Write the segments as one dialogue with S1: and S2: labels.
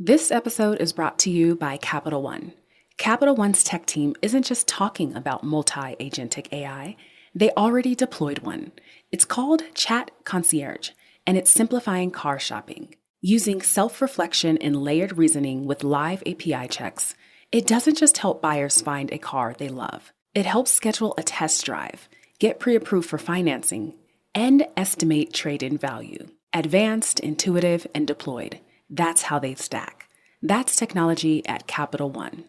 S1: This episode is brought to you by Capital One. Capital One's tech team isn't just talking about multi-agentic AI, they already deployed one. It's called Chat Concierge, and it's simplifying car shopping. Using self-reflection and layered reasoning with live API checks, it doesn't just help buyers find a car they love. It helps schedule a test drive, get pre-approved for financing, and estimate trade-in value. Advanced, intuitive, and deployed. That's how they stack. That's technology at Capital One.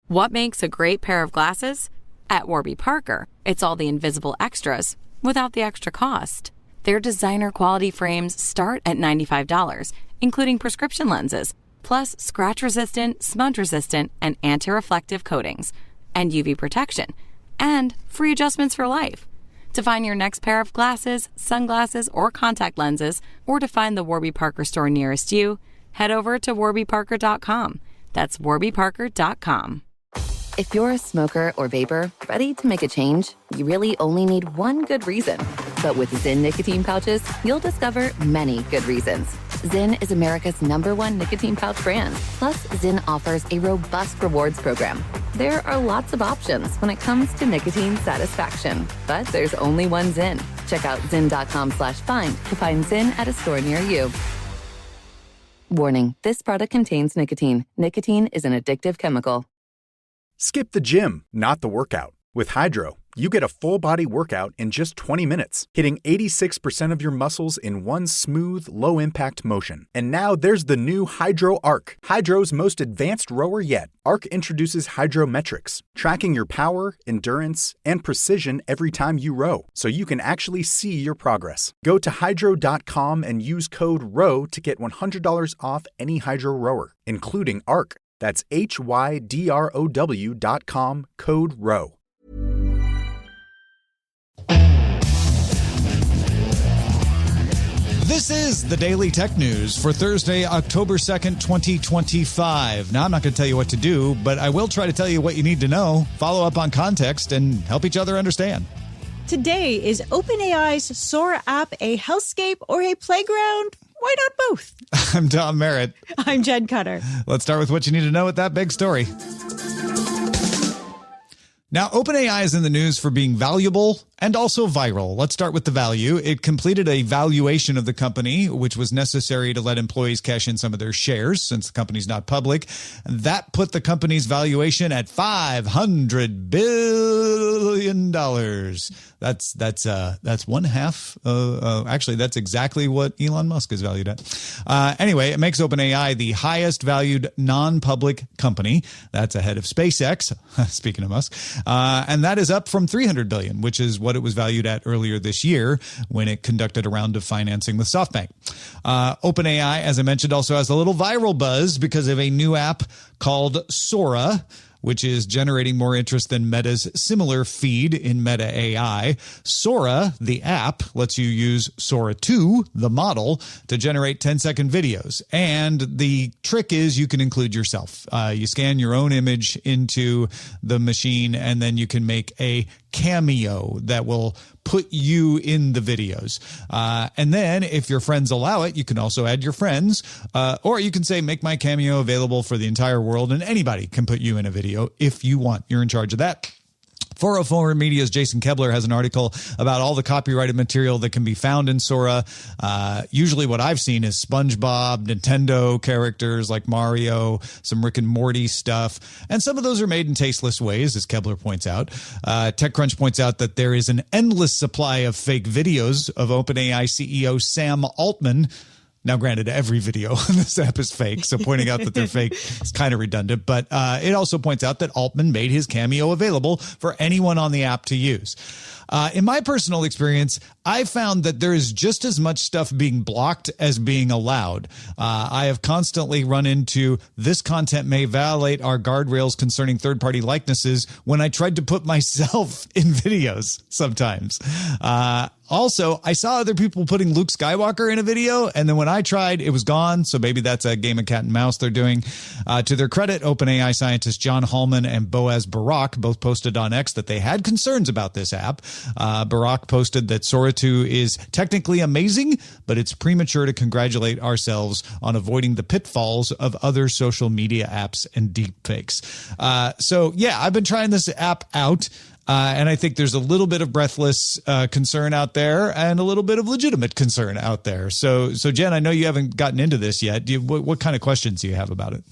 S2: What makes a great pair of glasses? At Warby Parker, it's all the invisible extras without the extra cost. Their designer quality frames start at $95, including prescription lenses, plus scratch-resistant, smudge-resistant, and anti-reflective coatings, and UV protection, and free adjustments for life. To find your next pair of glasses, sunglasses, or contact lenses, or to find the Warby Parker store nearest you, head over to warbyparker.com. That's warbyparker.com.
S3: If you're a smoker or vapor ready to make a change, you really only need one good reason. But with Zyn nicotine pouches, you'll discover many good reasons. Zyn is America's #1 nicotine pouch brand. Plus, Zyn offers a robust rewards program. There are lots of options when it comes to nicotine satisfaction, but there's only one Zyn. Check out zyn.com/find to find Zyn at a store near you. Warning, this product contains nicotine. Nicotine is an addictive chemical.
S4: Skip the gym, not the workout. With Hydro, you get a full-body workout in just 20 minutes, hitting 86% of your muscles in one smooth, low-impact motion. And now there's the new Hydro Arc, Hydro's most advanced rower yet. Arc introduces Hydrometrics, tracking your power, endurance, and precision every time you row, so you can actually see your progress. Go to hydro.com and use code ROW to get $100 off any Hydro rower, including Arc. That's HYDROW.com, code ROW.
S5: This is the Daily Tech News for Thursday, October 2nd, 2025. Now, I'm not going to tell you what to do, but I will try to tell you what you need to know, follow up on context, and help each other understand.
S6: Today, is OpenAI's Sora app a hellscape or a playground? Why not both?
S5: I'm Tom Merritt.
S6: I'm Jenn Cutter.
S5: Let's start with what you need to know with that big story. Now, OpenAI is in the news for being valuable and also viral. Let's start with the value. It completed a valuation of the company, which was necessary to let employees cash in some of their shares since the company's not public. That put the company's valuation at $500 billion. That's one half. Actually, that's exactly what Elon Musk is valued at. Anyway, it makes OpenAI the highest valued non-public company. That's ahead of SpaceX, speaking of Musk. And that is up from $300 billion, which is what it was valued at earlier this year when it conducted a round of financing with SoftBank. OpenAI, as I mentioned, also has a little viral buzz because of a new app called Sora, which is generating more interest than Meta's similar feed in Meta AI. Sora, the app, lets you use Sora 2, the model, to generate 10-second videos. And the trick is you can include yourself. You scan your own image into the machine, and then you can make a cameo that will put you in the videos. And then if your friends allow it, you can also add your friends, or you can say, make my cameo available for the entire world, and anybody can put you in a video if you want. You're in charge of that. 404 Media's Jason Kebler has an article about all the copyrighted material that can be found in Sora. Usually what I've seen is SpongeBob, Nintendo characters like Mario, some Rick and Morty stuff. And some of those are made in tasteless ways, as Kebler points out. TechCrunch points out that there is an endless supply of fake videos of OpenAI CEO Sam Altman. Now, granted, every video on this app is fake, so pointing out that they're fake is kind of redundant. But it also points out that Altman made his cameo available for anyone on the app to use. In my personal experience, I found that there is just as much stuff being blocked as being allowed. I have constantly run into this content may violate our guardrails concerning third-party likenesses when I tried to put myself in videos sometimes. Also, I saw other people putting Luke Skywalker in a video, and then when I tried, it was gone. So maybe that's a game of cat and mouse they're doing. To their credit, OpenAI scientists John Hallman and Boaz Barak both posted on X that they had concerns about this app. Barak posted that Sora 2 is technically amazing, but it's premature to congratulate ourselves on avoiding the pitfalls of other social media apps and deepfakes. So yeah, I've been trying this app out. And I think there's a little bit of breathless concern out there and a little bit of legitimate concern out there. So Jen, I know you haven't gotten into this yet. What kind of questions do you have about it?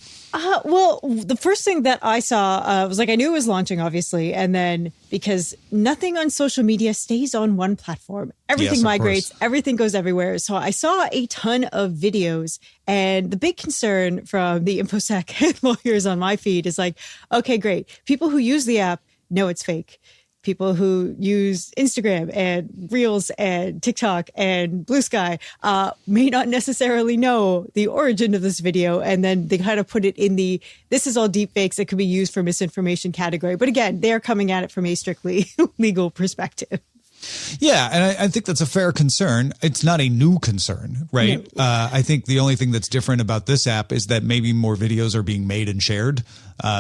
S6: Well, the first thing that I saw was I knew it was launching, obviously. And then because nothing on social media stays on one platform, everything migrates, everything goes everywhere. So I saw a ton of videos. And the big concern from the InfoSec lawyers on my feed is okay, great. People who use the app know it's fake. People who use Instagram and Reels and TikTok and Blue Sky may not necessarily know the origin of this video. And then they kind of put it in this is all deep fakes that could be used for misinformation category. But again, they're coming at it from a strictly legal perspective.
S5: Yeah, and I think that's a fair concern. It's not a new concern, right? No. I think the only thing that's different about this app is that maybe more videos are being made and shared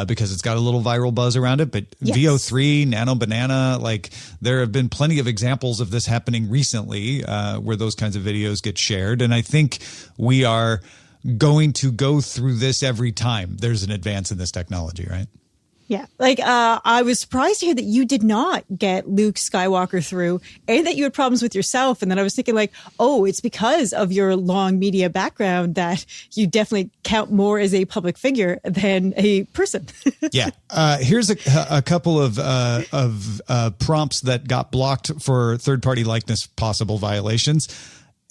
S5: because it's got a little viral buzz around it. But yes. VO3, Nano Banana, there have been plenty of examples of this happening recently where those kinds of videos get shared. And I think we are going to go through this every time there's an advance in this technology, right?
S6: Yeah. I was surprised to hear that you did not get Luke Skywalker through and that you had problems with yourself. And then I was thinking it's because of your long media background that you definitely count more as a public figure than a person.
S5: Yeah. Here's a couple of prompts that got blocked for third-party likeness possible violations.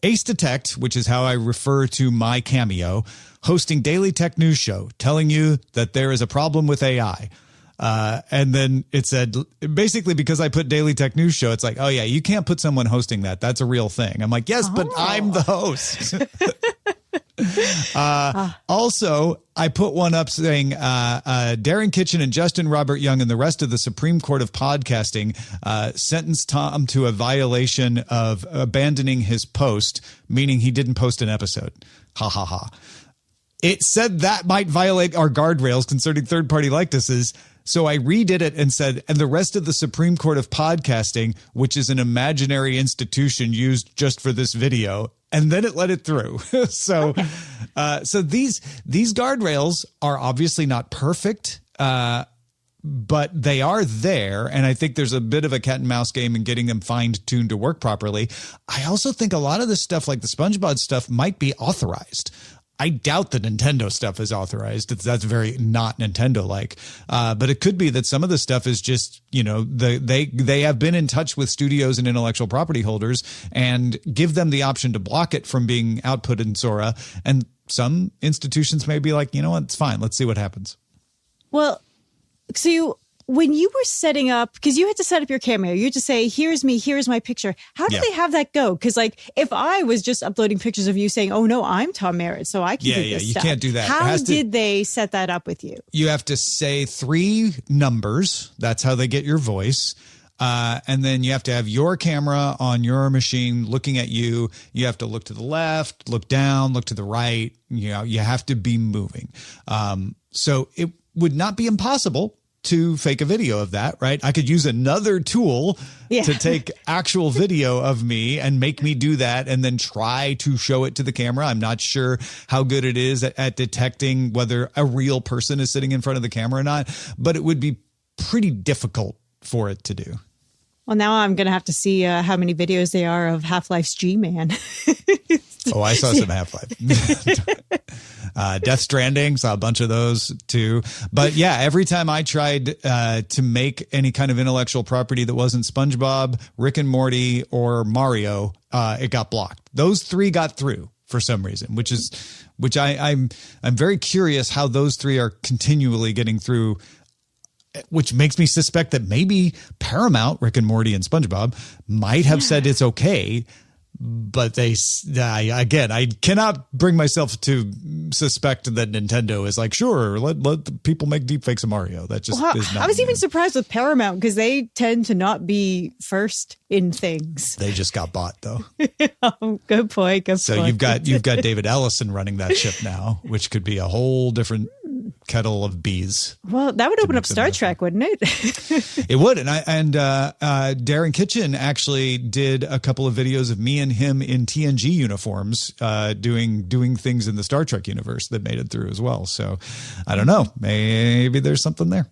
S5: Ace Detect, which is how I refer to my Cameo, hosting Daily Tech News Show, telling you that there is a problem with AI. And then it said, basically, because I put Daily Tech News Show, it's oh, yeah, you can't put someone hosting that. That's a real thing. I'm yes, but I'm the host. Also, I put one up saying Darren Kitchen and Justin Robert Young and the rest of the Supreme Court of Podcasting sentenced Tom to a violation of abandoning his post, meaning he didn't post an episode. Ha, ha, ha. It said that might violate our guardrails concerning third-party likenesses. So I redid it and said, and the rest of the Supreme Court of Podcasting, which is an imaginary institution used just for this video. And then it let it through. So these guardrails are obviously not perfect, but they are there. And I think there's a bit of a cat and mouse game in getting them fine-tuned to work properly. I also think a lot of this stuff, like the SpongeBob stuff, might be authorized. I doubt the Nintendo stuff is authorized. That's very not Nintendo-like. But it could be that some of the stuff is just, they have been in touch with studios and intellectual property holders and give them the option to block it from being output in Sora. And some institutions may be you know what, it's fine. Let's see what happens.
S6: Well, when you were setting up, because you had to set up your Cameo, you had to say, here's me, here's my picture. How did they have that go? Because if I was just uploading pictures of you saying, oh, no, I'm Tom Merritt, so I can do this stuff.
S5: You can't do that.
S6: How did they set that up with you?
S5: You have to say 3 numbers. That's how they get your voice. And then you have to have your camera on your machine looking at you. You have to look to the left, look down, look to the right. You have to be moving. So it would not be impossible to fake a video of that, right? I could use another tool to take actual video of me and make me do that and then try to show it to the camera. I'm not sure how good it is at detecting whether a real person is sitting in front of the camera or not, but it would be pretty difficult for it to do.
S6: Well, now I'm going to have to see how many videos there are of Half-Life's G-Man.
S5: Oh, I saw some Half-Life. Death Stranding, saw a bunch of those too. But yeah, every time I tried to make any kind of intellectual property that wasn't SpongeBob, Rick and Morty, or Mario, it got blocked. Those 3 got through for some reason, which I'm very curious how those 3 are continually getting through, which makes me suspect that maybe Paramount, Rick and Morty, and SpongeBob might have said it's okay, But I cannot bring myself to suspect that Nintendo is like, sure, let the people make deepfakes of Mario. That just is not.
S6: I was even surprised with Paramount because they tend to not be first in things.
S5: They just got bought, though.
S6: Oh, good point.
S5: So you've got David Ellison running that ship now, which could be a whole different kettle of bees.
S6: Well, that would open up Star Trek, wouldn't it?
S5: It would. And Darren Kitchen actually did a couple of videos of me and him in TNG uniforms doing things in the Star Trek universe that made it through as well. So I don't know. Maybe there's something there.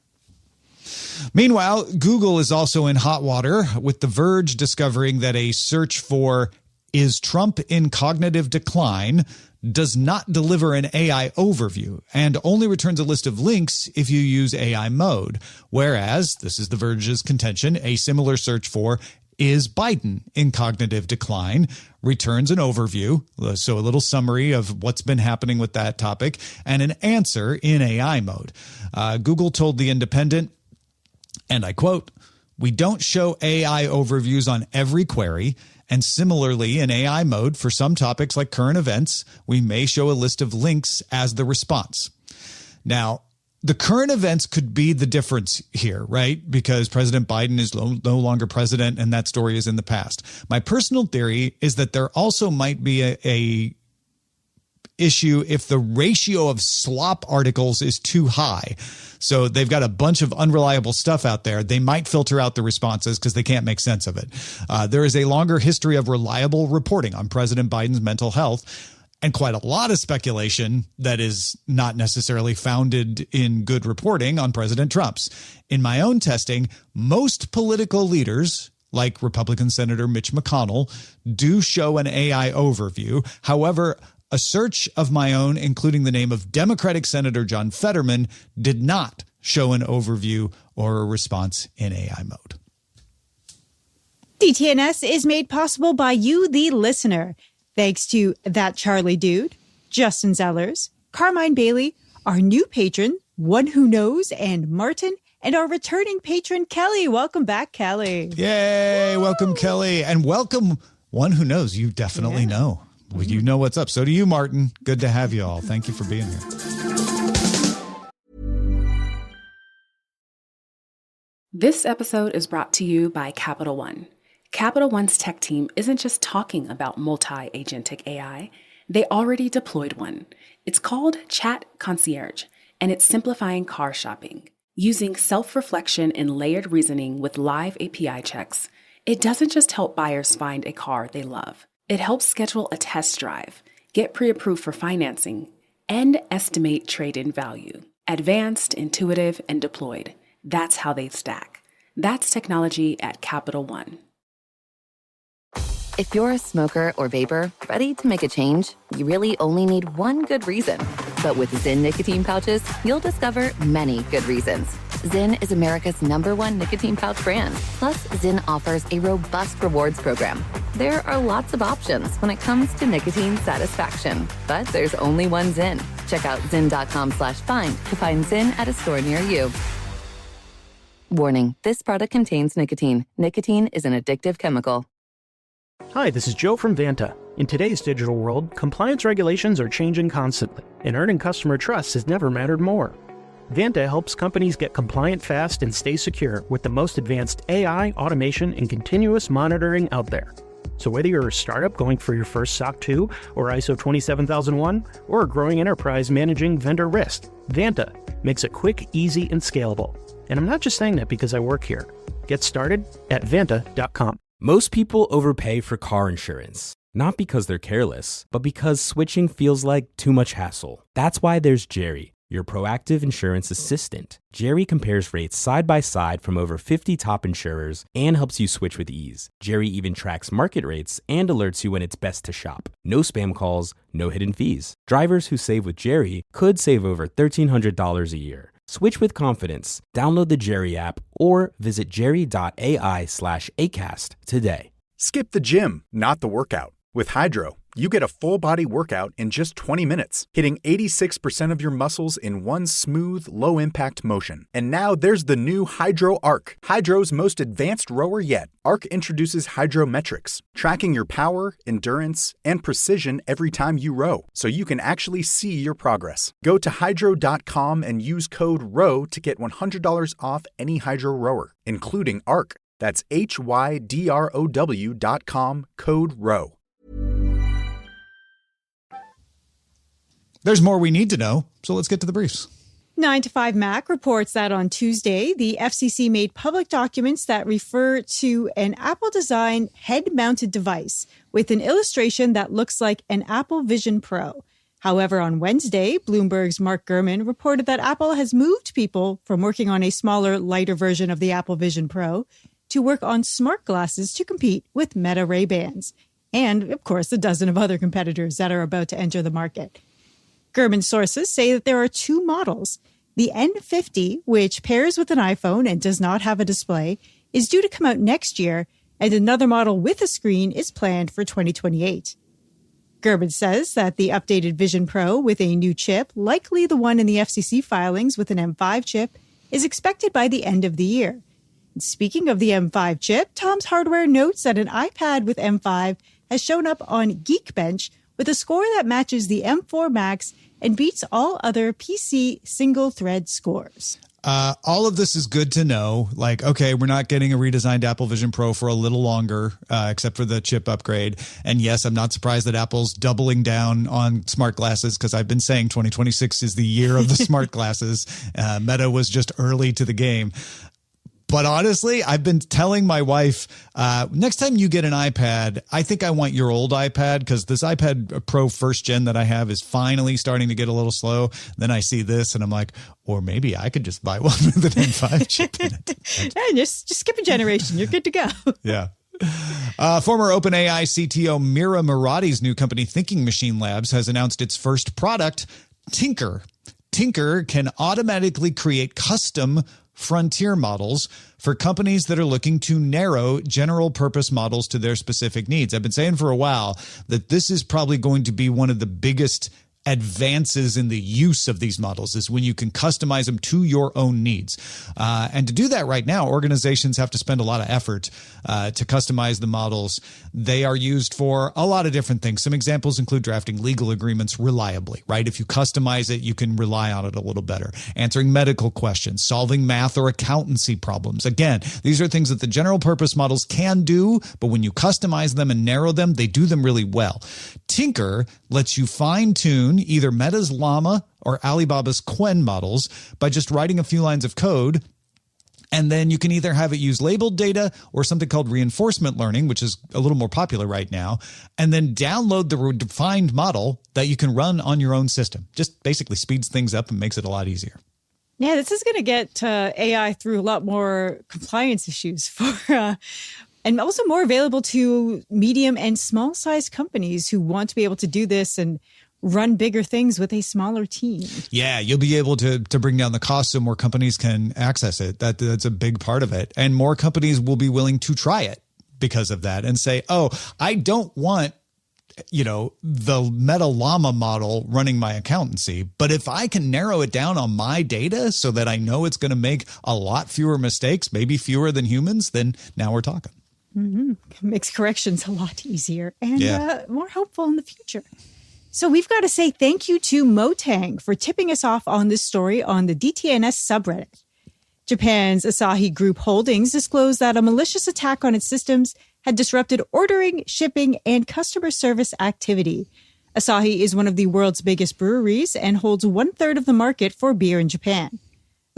S5: Meanwhile, Google is also in hot water, with The Verge discovering that a search for "Is Trump in cognitive decline?" does not deliver an AI overview and only returns a list of links if you use AI mode. Whereas, this is The Verge's contention, a similar search for "Is Biden in cognitive decline?" returns an overview, so a little summary of what's been happening with that topic, and an answer in AI mode. Google told The Independent, and I quote, "We don't show AI overviews on every query. And similarly, in AI mode, for some topics like current events, we may show a list of links as the response." Now, the current events could be the difference here, right? Because President Biden is no longer president, and that story is in the past. My personal theory is that there also might be a issue if the ratio of slop articles is too high. So they've got a bunch of unreliable stuff out there. They might filter out the responses because they can't make sense of it. There is a longer history of reliable reporting on President Biden's mental health, and quite a lot of speculation that is not necessarily founded in good reporting on President Trump's. In my own testing, most political leaders, like Republican Senator Mitch McConnell, do show an AI overview. However, a search of my own, including the name of Democratic Senator John Fetterman, did not show an overview or a response in AI mode.
S6: DTNS is made possible by you, the listener. Thanks to That Charlie Dude, Justin Zellers, Carmine Bailey, our new patron, One Who Knows, and Martin, and our returning patron, Kelly. Welcome back, Kelly.
S5: Yay, welcome, Kelly. And welcome, One Who Knows. You definitely know. Well, you know what's up. So do you, Martin. Good to have you all. Thank you for being here.
S1: This episode is brought to you by Capital One. Capital One's tech team isn't just talking about multi-agentic AI. They already deployed one. It's called Chat Concierge, and it's simplifying car shopping. Using self-reflection and layered reasoning with live API checks, it doesn't just help buyers find a car they love. It helps schedule a test drive, get pre-approved for financing, and estimate trade-in value. Advanced, intuitive, and deployed. That's how they stack. That's technology at Capital One.
S3: If you're a smoker or vapor ready to make a change, you really only need one good reason. But with Zyn nicotine pouches, you'll discover many good reasons. Zyn is America's #1 nicotine pouch brand. Plus, Zyn offers a robust rewards program. There are lots of options when it comes to nicotine satisfaction, but there's only one Zyn. Check out zyn.com/find to find Zyn at a store near you. Warning, this product contains nicotine. Nicotine is an addictive chemical.
S7: Hi, this is Joe from Vanta. In today's digital world, compliance regulations are changing constantly, and earning customer trust has never mattered more. Vanta helps companies get compliant fast and stay secure with the most advanced AI, automation, and continuous monitoring out there. So whether you're a startup going for your first SOC 2 or ISO 27001, or a growing enterprise managing vendor risk, Vanta makes it quick, easy, and scalable. And I'm not just saying that because I work here. Get started at Vanta.com.
S8: Most people overpay for car insurance, not because they're careless, but because switching feels like too much hassle. That's why there's Jerry, your proactive insurance assistant. Jerry compares rates side by side from over 50 top insurers and helps you switch with ease. Jerry even tracks market rates and alerts you when it's best to shop. No spam calls, no hidden fees. Drivers who save with Jerry could save over $1,300 a year. Switch with confidence. Download the Jerry app or visit jerry.ai/acast today.
S4: Skip the gym, not the workout. With Hydro, you get a full-body workout in just 20 minutes, hitting 86% of your muscles in one smooth, low-impact motion. And now there's the new Hydro Arc, Hydro's most advanced rower yet. Arc introduces Hydrometrics, tracking your power, endurance, and precision every time you row, so you can actually see your progress. Go to hydro.com and use code ROW to get $100 off any Hydro rower, including Arc. That's HYDROW.com, code ROW.
S5: There's more we need to know, so let's get to the briefs.
S6: 9 to 5 Mac reports that on Tuesday, the FCC made public documents that refer to an Apple-designed head-mounted device with an illustration that looks like an Apple Vision Pro. However, on Wednesday, Bloomberg's Mark Gurman reported that Apple has moved people from working on a smaller, lighter version of the Apple Vision Pro to work on smart glasses to compete with Meta Ray-Bans, and, of course, a dozen of other competitors that are about to enter the market. Gurman sources say that there are two models. The N50, which pairs with an iPhone and does not have a display, is due to come out next year, and another model with a screen is planned for 2028. Gurman says that the updated Vision Pro with a new chip, likely the one in the FCC filings with an M5 chip, is expected by the end of the year. And speaking of the M5 chip, Tom's Hardware notes that an iPad with M5 has shown up on Geekbench with a score that matches the M4 Max and beats all other PC single-thread scores.
S5: All of this is good to know. Like, okay, we're not getting a redesigned Apple Vision Pro for a little longer, except for the chip upgrade. And yes, I'm not surprised that Apple's doubling down on smart glasses, because I've been saying 2026 is the year of the smart glasses. Meta was just early to the game. But honestly, I've been telling my wife, next time you get an iPad, I think I want your old iPad, because this iPad Pro first gen that I have is finally starting to get a little slow. Then I see this and I'm like, or maybe I could just buy one with an M5 chip in it.
S6: Yeah, just skip a generation. You're good to go.
S5: Yeah. Former OpenAI CTO Mira Murati's new company, Thinking Machine Labs, has announced its first product, Tinker. Tinker can automatically create custom frontier models for companies that are looking to narrow general purpose models to their specific needs. I've been saying for a while that this is probably going to be one of the biggest advances in the use of these models, is when you can customize them to your own needs. And to do that right now, organizations have to spend a lot of effort to customize the models. They are used for a lot of different things. Some examples include drafting legal agreements reliably, right? If you customize it, you can rely on it a little better. Answering medical questions, solving math or accountancy problems. Again, these are things that the general purpose models can do, but when you customize them and narrow them, they do them really well. Tinker lets you fine-tune either Meta's Llama or Alibaba's Qwen models by just writing a few lines of code. And then you can either have it use labeled data or something called reinforcement learning, which is a little more popular right now, and then download the defined model that you can run on your own system. Just basically speeds things up and makes it a lot easier.
S6: Yeah, this is going to get AI through a lot more compliance issues for and also more available to medium and small size companies who want to be able to do this and run bigger things with a smaller team. Yeah,
S5: you'll be able to bring down the cost so more companies can access it. That's a big part of it. And more companies will be willing to try it because of that and say, oh, I don't want, the Meta Llama model running my accountancy, but if I can narrow it down on my data so that I know it's going to make a lot fewer mistakes, maybe fewer than humans, then now we're talking.
S6: Mm-hmm. Makes corrections a lot easier and more helpful in the future. So we've got to say thank you to Motang for tipping us off on this story on the DTNS subreddit. Japan's Asahi Group Holdings disclosed that a malicious attack on its systems had disrupted ordering, shipping, and customer service activity. Asahi is one of the world's biggest breweries and holds 1/3 of the market for beer in Japan.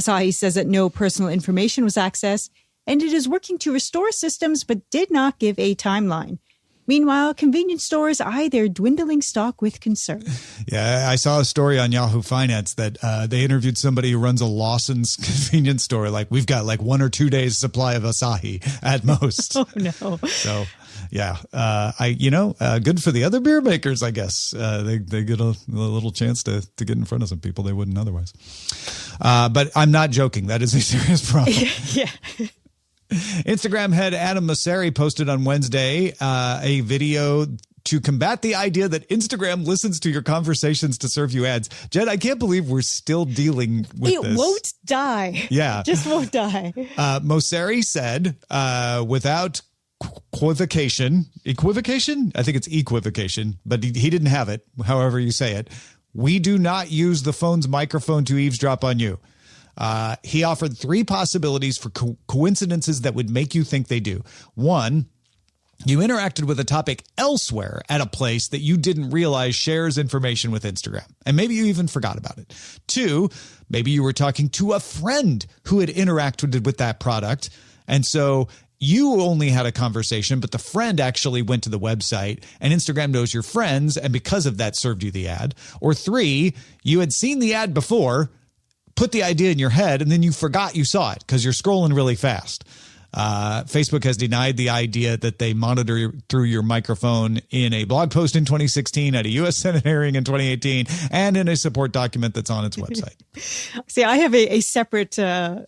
S6: Asahi says that no personal information was accessed, and it is working to restore systems but did not give a timeline. Meanwhile, convenience stores eye their dwindling stock with concern.
S5: Yeah, I saw a story on Yahoo Finance that they interviewed somebody who runs a Lawson's convenience store. Like, we've got like 1 or 2 days supply of Asahi at most.
S6: Oh, no.
S5: So, yeah, good for the other beer makers, I guess. They get a little chance to get in front of some people they wouldn't otherwise. But I'm not joking. That is a serious problem.
S6: Yeah.
S5: Instagram head Adam Mosseri posted on Wednesday a video to combat the idea that Instagram listens to your conversations to serve you ads. Jenn, I can't believe we're still dealing with this.
S6: It won't die.
S5: Yeah.
S6: It just won't die.
S5: Mosseri said, without equivocation, I think it's equivocation, but he didn't have it, however you say it. We do not use the phone's microphone to eavesdrop on you. He offered 3 possibilities for coincidences that would make you think they do. 1, you interacted with a topic elsewhere at a place that you didn't realize shares information with Instagram, and maybe you even forgot about it. 2, maybe you were talking to a friend who had interacted with that product, and so you only had a conversation, but the friend actually went to the website, and Instagram knows your friends, and because of that served you the ad. Or 3, you had seen the ad before, put the idea in your head, and then you forgot you saw it because you're scrolling really fast. Facebook has denied the idea that they monitor through your microphone in a blog post in 2016, at a U.S. Senate hearing in 2018, and in a support document that's on its website.
S6: See, I have a separate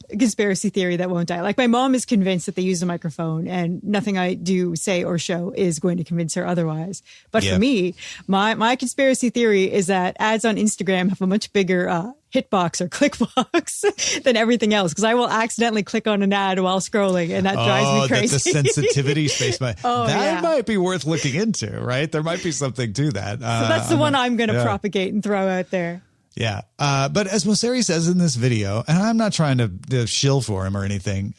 S6: conspiracy theory that won't die. Like, my mom is convinced that they use a microphone, and nothing I do, say, or show is going to convince her otherwise. But for me, my conspiracy theory is that ads on Instagram have a much bigger hitbox or clickbox than everything else, because I will accidentally click on an ad while scrolling, and that drives me crazy.
S5: That's a sensitivity space. That might be worth looking into, right? There might be something to that.
S6: So that's the one I'm going to propagate and throw out there.
S5: Yeah. But as Mosseri says in this video, and I'm not trying to shill for him or anything,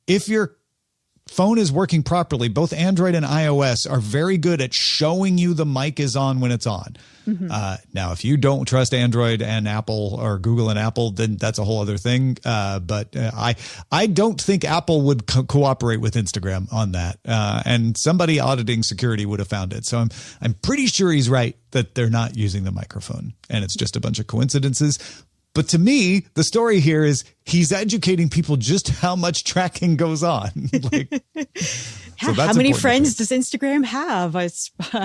S5: if your phone is working properly, both Android and iOS are very good at showing you the mic is on when it's on. Mm-hmm. Now, if you don't trust Android and Apple, or Google and Apple, then that's a whole other thing. But I don't think Apple would cooperate with Instagram on that. And somebody auditing security would have found it. So I'm pretty sure he's right that they're not using the microphone, and it's just a bunch of coincidences. But to me, the story here is he's educating people just how much tracking goes on. So
S6: how many friends does Instagram have? I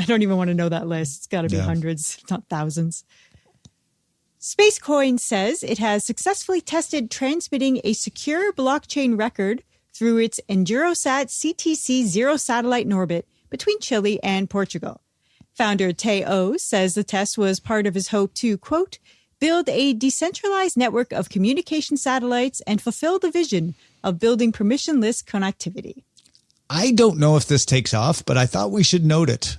S6: don't even want to know that list. It's got to be hundreds, if not thousands. SpaceCoin says it has successfully tested transmitting a secure blockchain record through its EnduroSat CTC-0 satellite in orbit between Chile and Portugal. Founder Teo says the test was part of his hope to, quote, build a decentralized network of communication satellites and fulfill the vision of building permissionless connectivity.
S5: I don't know if this takes off, but I thought we should note it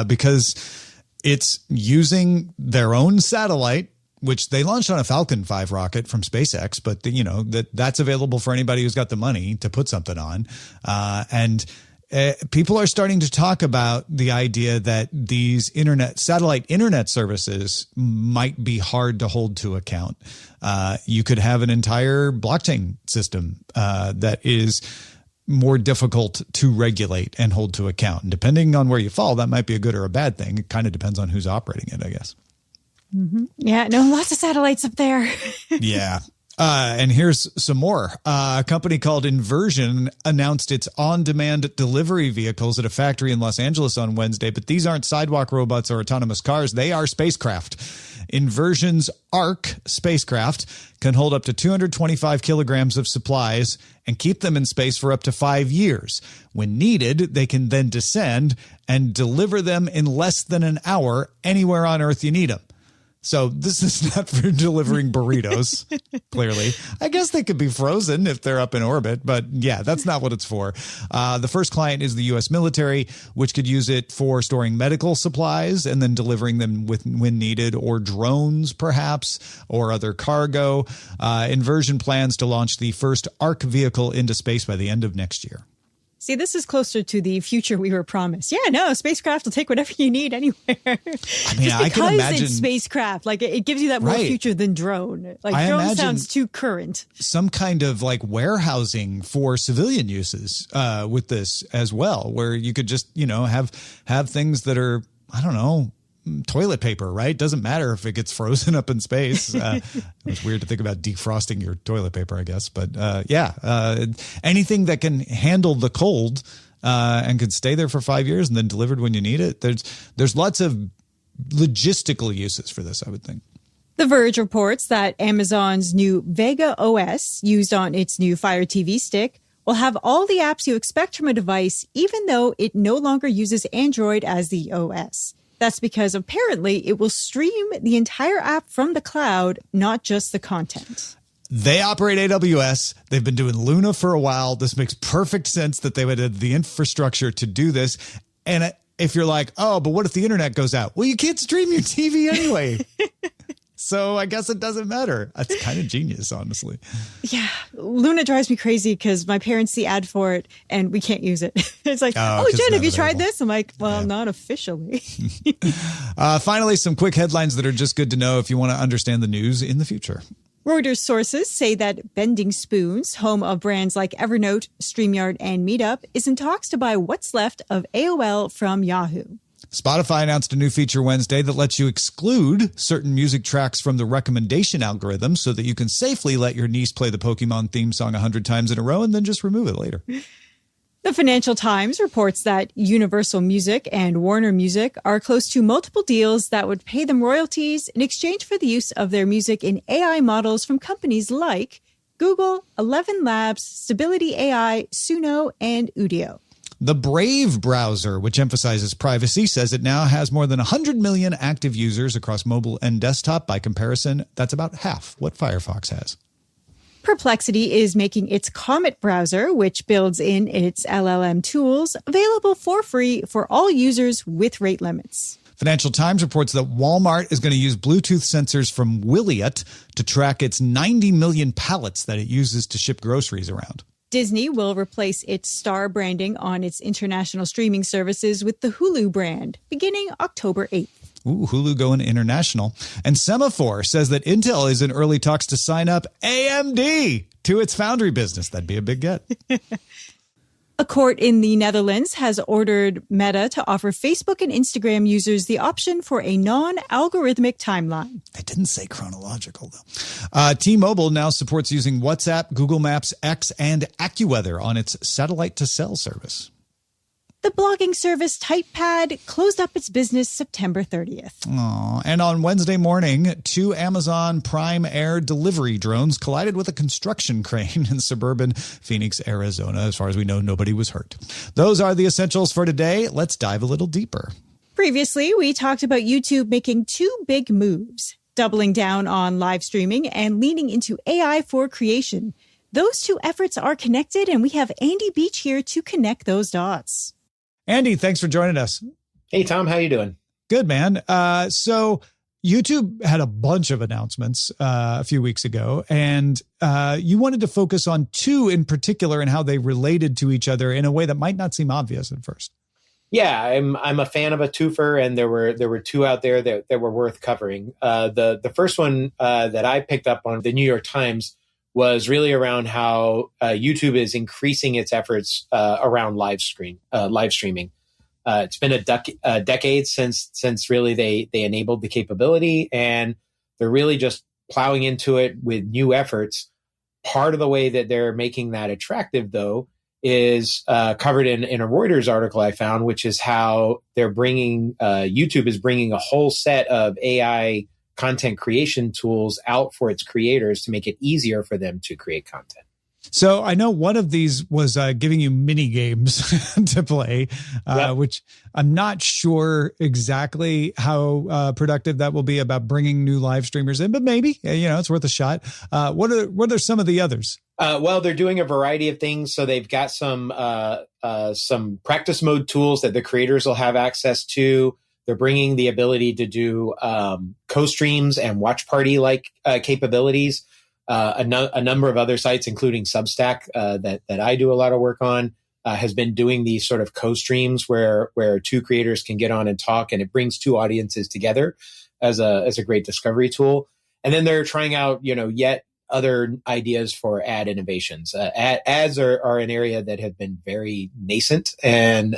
S5: because it's using their own satellite, which they launched on a Falcon 9 rocket from SpaceX. But, that's available for anybody who's got the money to put something on. People are starting to talk about the idea that these satellite internet services might be hard to hold to account. You could have an entire blockchain system that is more difficult to regulate and hold to account. And depending on where you fall, that might be a good or a bad thing. It kind of depends on who's operating it, I guess.
S6: Mm-hmm. Yeah, no, lots of satellites up there.
S5: Yeah. And here's some more. A company called Inversion announced its on-demand delivery vehicles at a factory in Los Angeles on Wednesday, but these aren't sidewalk robots or autonomous cars. They are spacecraft. Inversion's ARC spacecraft can hold up to 225 kilograms of supplies and keep them in space for up to 5 years. When needed, they can then descend and deliver them in less than an hour anywhere on Earth you need them. So this is not for delivering burritos, clearly. I guess they could be frozen if they're up in orbit, but yeah, that's not what it's for. The first client is the U.S. military, which could use it for storing medical supplies and then delivering them when needed, or drones perhaps, or other cargo. Inversion plans to launch the first ARC vehicle into space by the end of next year.
S6: See, this is closer to the future we were promised. Yeah, no, spacecraft will take whatever you need anywhere.
S5: I mean, I can imagine
S6: it's spacecraft. Like, it gives you that more future than drone. Like, drone sounds too current.
S5: Some kind of like warehousing for civilian uses with this as well, where you could just, have things that are, I don't know, toilet paper, right? Doesn't matter if it gets frozen up in space. It's weird to think about defrosting your toilet paper, I guess. But anything that can handle the cold and can stay there for 5 years and then delivered when you need it. There's lots of logistical uses for this, I would think.
S6: The Verge reports that Amazon's new Vega OS, used on its new Fire TV stick, will have all the apps you expect from a device, even though it no longer uses Android as the OS. That's because apparently it will stream the entire app from the cloud, not just the content.
S5: They operate AWS. They've been doing Luna for a while. This makes perfect sense that they would have the infrastructure to do this. And if you're like, oh, but what if the internet goes out? Well, you can't stream your TV anyway. So I guess it doesn't matter. That's kind of genius, honestly.
S6: Yeah. Luna drives me crazy because my parents see ad for it and we can't use it. It's like, oh Jen, have you tried this? I'm like, well, not officially.
S5: Finally, some quick headlines that are just good to know if you want to understand the news in the future.
S6: Reuters sources say that Bending Spoons, home of brands like Evernote, StreamYard, and Meetup, is in talks to buy what's left of AOL from Yahoo.
S5: Spotify announced a new feature Wednesday that lets you exclude certain music tracks from the recommendation algorithm so that you can safely let your niece play the Pokemon theme song 100 times in a row and then just remove it later.
S6: The Financial Times reports that Universal Music and Warner Music are close to multiple deals that would pay them royalties in exchange for the use of their music in AI models from companies like Google, 11 Labs, Stability AI, Suno, and Udio.
S5: The Brave browser, which emphasizes privacy, says it now has more than 100 million active users across mobile and desktop. By comparison, that's about half what Firefox has.
S6: Perplexity is making its Comet browser, which builds in its LLM tools, available for free for all users with rate limits.
S5: Financial Times reports that Walmart is going to use Bluetooth sensors from Wiliot to track its 90 million pallets that it uses to ship groceries around.
S6: Disney will replace its Star branding on its international streaming services with the Hulu brand, beginning October 8th.
S5: Ooh, Hulu going international. And Semaphore says that Intel is in early talks to sign up AMD to its foundry business. That'd be a big get.
S6: A court in the Netherlands has ordered Meta to offer Facebook and Instagram users the option for a non-algorithmic timeline.
S5: They didn't say chronological, though. T-Mobile now supports using WhatsApp, Google Maps, X, and AccuWeather on its satellite-to-cell service.
S6: The blogging service TypePad closed up its business September 30th.
S5: Aww. And on Wednesday morning, 2 Amazon Prime Air delivery drones collided with a construction crane in suburban Phoenix, Arizona. As far as we know, nobody was hurt. Those are the essentials for today. Let's dive a little deeper.
S6: Previously, we talked about YouTube making 2 big moves, doubling down on live streaming and leaning into AI for creation. Those 2 efforts are connected, and we have Andy Beach here to connect those dots.
S5: Andy, thanks for joining us.
S9: Hey, Tom, how you doing?
S5: Good, man. So YouTube had a bunch of announcements a few weeks ago, and you wanted to focus on 2 in particular and how they related to each other in a way that might not seem obvious at first.
S9: Yeah, I'm a fan of a twofer, and there were 2 out there that were worth covering. The first one that I picked up on the New York Times was really around how YouTube is increasing its efforts around live streaming. It's been a decade since really they enabled the capability, and they're really just plowing into it with new efforts. Part of the way that they're making that attractive, though, is covered in a Reuters article I found, which is how they're bringing YouTube is bringing a whole set of AI content creation tools out for its creators to make it easier for them to create content.
S5: So I know one of these was giving you mini games to play, which I'm not sure exactly how productive that will be about bringing new live streamers in, but maybe, it's worth a shot. What are some of the others?
S9: Well, they're doing a variety of things. So they've got some practice mode tools that the creators will have access to. They're bringing the ability to do co-streams and watch party-like capabilities. A number of other sites, including Substack, that I do a lot of work on, has been doing these sort of co-streams where 2 creators can get on and talk, and it brings 2 audiences together as a great discovery tool. And then they're trying out, yet other ideas for ad innovations. Ads are an area that have been very nascent, and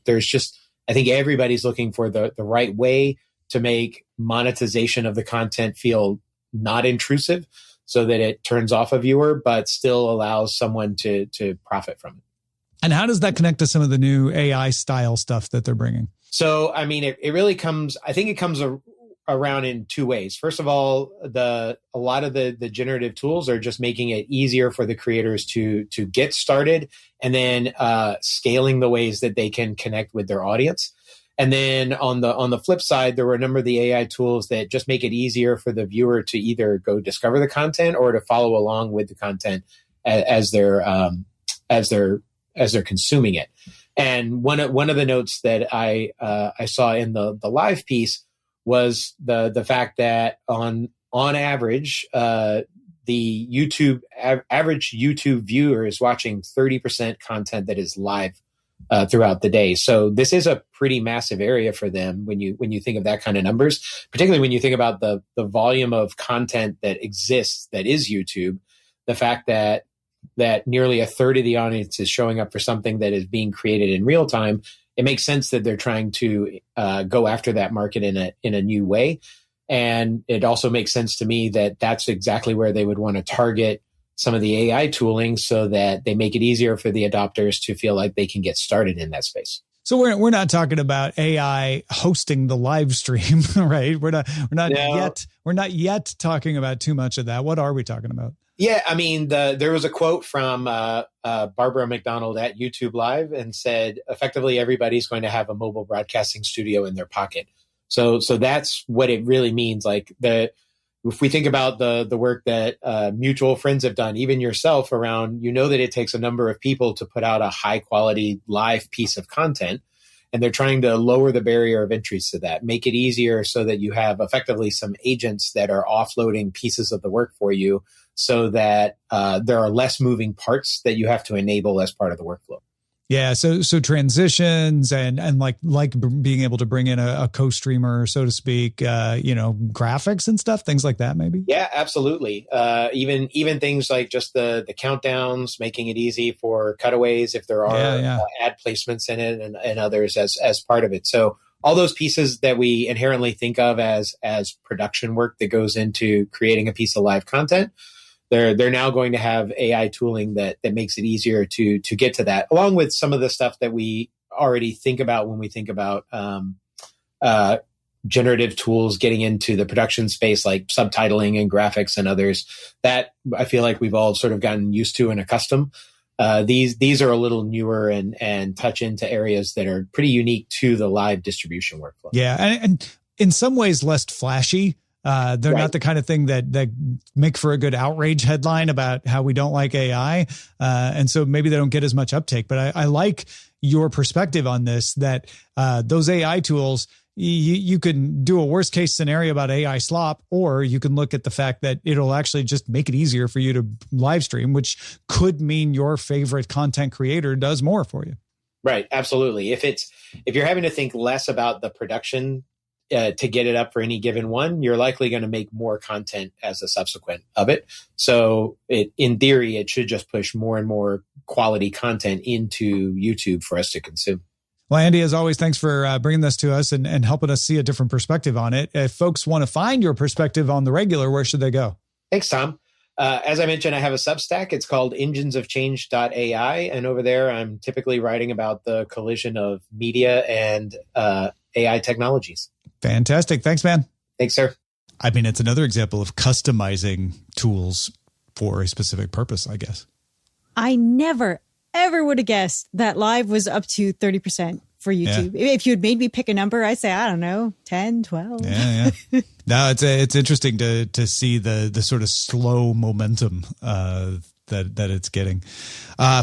S9: there's just, I think everybody's looking for the right way to make monetization of the content feel not intrusive so that it turns off a viewer, but still allows someone to profit from it.
S5: And how does that connect to some of the new AI style stuff that they're bringing?
S9: So, I mean, it really comes around in two ways. First of all, a lot of the generative tools are just making it easier for the creators to get started, and then scaling the ways that they can connect with their audience. And then on the flip side, there were a number of the AI tools that just make it easier for the viewer to either go discover the content or to follow along with the content as they're consuming it. And one of the notes that I saw in the live piece was the fact that on average, the average YouTube viewer is watching 30% content that is live throughout the day. So this is a pretty massive area for them when you think of that kind of numbers, particularly when you think about the volume of content that exists that is YouTube. The fact that nearly a third of the audience is showing up for something that is being created in real time, it makes sense that they're trying to go after that market in a new way. And it also makes sense to me that that's exactly where they would want to target some of the AI tooling so that they make it easier for the adopters to feel like they can get started in that space.
S5: So we're not talking about AI hosting the live stream, right? We're not yet talking about too much of that. What are we talking about?
S9: Yeah, I mean, there was a quote from Barbara McDonald at YouTube Live and said, effectively, everybody's going to have a mobile broadcasting studio in their pocket. So that's what it really means. Like if we think about the work that mutual friends have done, even yourself around, that it takes a number of people to put out a high quality live piece of content. And they're trying to lower the barrier of entry to that, make it easier so that you have effectively some agents that are offloading pieces of the work for you so that there are less moving parts that you have to enable as part of the workflow.
S5: Yeah, so transitions and like being able to bring in a co-streamer, so to speak, graphics and stuff, things like that, maybe.
S9: Yeah, absolutely. Even things like just the countdowns, making it easy for cutaways if there are ad placements in it and others as part of it. So all those pieces that we inherently think of as production work that goes into creating a piece of live content, they're now going to have AI tooling that makes it easier to get to that, along with some of the stuff that we already think about when we think about generative tools getting into the production space, like subtitling and graphics and others that I feel like we've all sort of gotten used to and accustomed. These are a little newer and touch into areas that are pretty unique to the live distribution workflow.
S5: Yeah, and in some ways less flashy. They're not the kind of thing that make for a good outrage headline about how we don't like AI. And so maybe they don't get as much uptake, but I like your perspective on this, that those AI tools, you can do a worst case scenario about AI slop, or you can look at the fact that it'll actually just make it easier for you to live stream, which could mean your favorite content creator does more for you.
S9: Right. Absolutely. If you're having to think less about the production to get it up for any given one, you're likely going to make more content as a subsequent of it. So in theory, it should just push more and more quality content into YouTube for us to consume.
S5: Well, Andy, as always, thanks for bringing this to us and helping us see a different perspective on it. If folks want to find your perspective on the regular, where should they go?
S9: Thanks, Tom. As I mentioned, I have a Substack. It's called enginesofchange.ai. And over there, I'm typically writing about the collision of media and AI technologies.
S5: Fantastic. Thanks, man.
S9: Thanks, sir.
S5: I mean, it's another example of customizing tools for a specific purpose, I guess. I
S6: never, ever would have guessed that live was up to 30% for YouTube. Yeah. If you had made me pick a number, I'd say, I don't know, 10, 12.
S5: Yeah. No, it's interesting to see the sort of slow momentum that it's getting.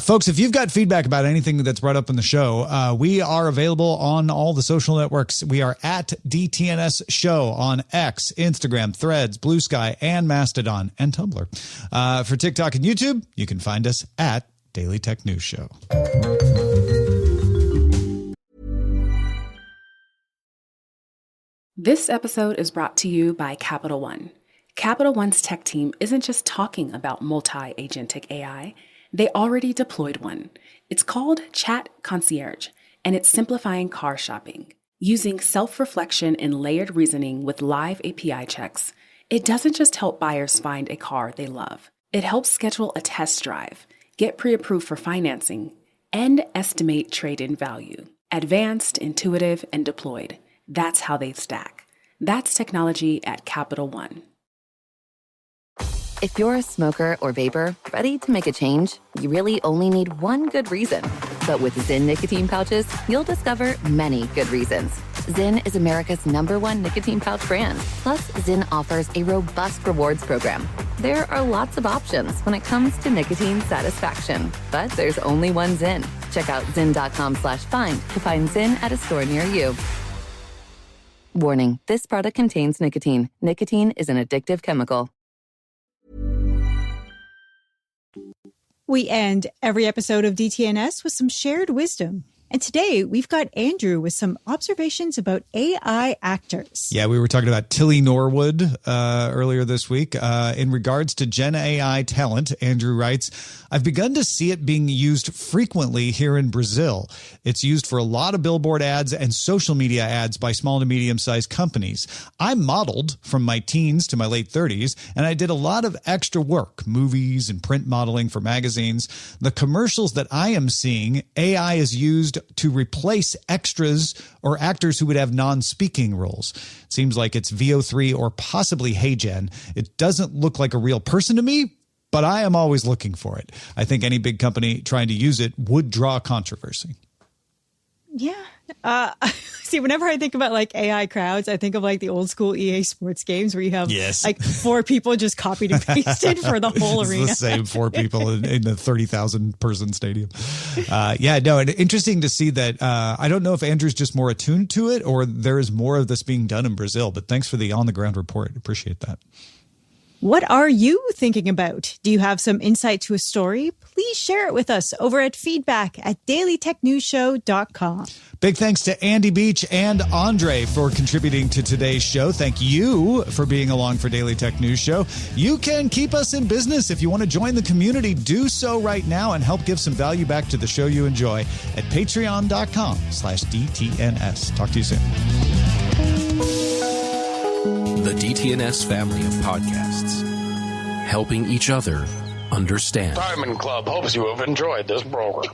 S5: Folks, if you've got feedback about anything that's brought up in the show, we are available on all the social networks. We are at DTNS Show on X, Instagram, Threads, Blue Sky, and Mastodon, and Tumblr. For TikTok and YouTube, you can find us at Daily Tech News Show.
S1: This episode is brought to you by Capital One. Capital One's tech team isn't just talking about multi-agentic AI, they already deployed one. It's called Chat Concierge, and it's simplifying car shopping. Using self-reflection and layered reasoning with live API checks, it doesn't just help buyers find a car they love. It helps schedule a test drive, get pre-approved for financing, and estimate trade-in value. Advanced, intuitive, and deployed. That's how they stack. That's technology at Capital One.
S3: If you're a smoker or vapor ready to make a change, you really only need one good reason. But with Zyn nicotine pouches, you'll discover many good reasons. Zyn is America's #1 nicotine pouch brand. Plus, Zyn offers a robust rewards program. There are lots of options when it comes to nicotine satisfaction, but there's only one Zyn. Check out zyn.com/find to find Zyn at a store near you. Warning, this product contains nicotine. Nicotine is an addictive chemical.
S6: We end every episode of DTNS with some shared wisdom. And today we've got Andrew with some observations about AI actors.
S5: Yeah, we were talking about Tilly Norwood earlier this week. In regards to Gen AI talent, Andrew writes, I've begun to see it being used frequently here in Brazil. It's used for a lot of billboard ads and social media ads by small to medium-sized companies. I modeled from my teens to my late 30s, and I did a lot of extra work, movies and print modeling for magazines. The commercials that I am seeing, AI is used to replace extras or actors who would have non-speaking roles. It seems like it's VO3 or possibly Hey Jenn. It doesn't look like a real person to me, but I am always looking for it. I think any big company trying to use it would draw controversy.
S6: Yeah. See, whenever I think about like AI crowds, I think of like the old school EA sports games where you have like 4 people just copied and pasted for the whole arena.
S5: It's the same 4 people in the 30,000 person stadium. And interesting to see that. I don't know if Andrew's just more attuned to it or there is more of this being done in Brazil, but thanks for the on the ground report. Appreciate that.
S6: What are you thinking about? Do you have some insight to a story? Please share it with us over at feedback@dailytechnewsshow.com.
S5: Big thanks to Andy Beach and Andre for contributing to today's show. Thank you for being along for Daily Tech News Show. You can keep us in business. If you want to join the community, do so right now and help give some value back to the show you enjoy at patreon.com/DTNS. Talk to you soon.
S10: The DTNS family of podcasts, helping each other understand.
S11: Diamond Club hopes you have enjoyed this program.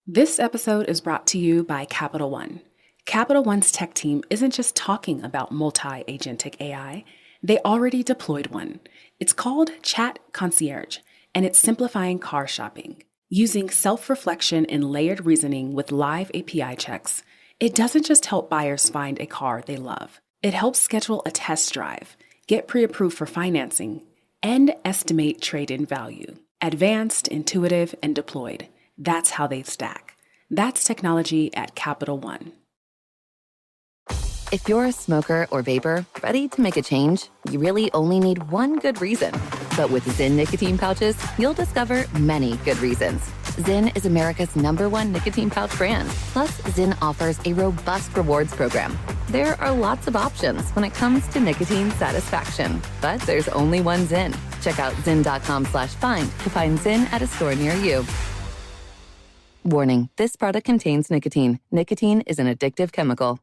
S1: This episode is brought to you by Capital One. Capital One's tech team isn't just talking about multi-agentic AI, they already deployed one. It's called Chat Concierge, and it's simplifying car shopping. Using self-reflection and layered reasoning with live API checks, it doesn't just help buyers find a car they love. It helps schedule a test drive, get pre-approved for financing, and estimate trade-in value. Advanced, intuitive, and deployed. That's how they stack. That's technology at Capital One.
S3: If you're a smoker or vapor ready to make a change, you really only need one good reason. But with Zyn nicotine pouches, you'll discover many good reasons. Zyn is America's #1 nicotine pouch brand. Plus, Zyn offers a robust rewards program. There are lots of options when it comes to nicotine satisfaction, but there's only one Zyn. Check out zyn.com/find to find Zyn at a store near you. Warning, this product contains nicotine. Nicotine is an addictive chemical.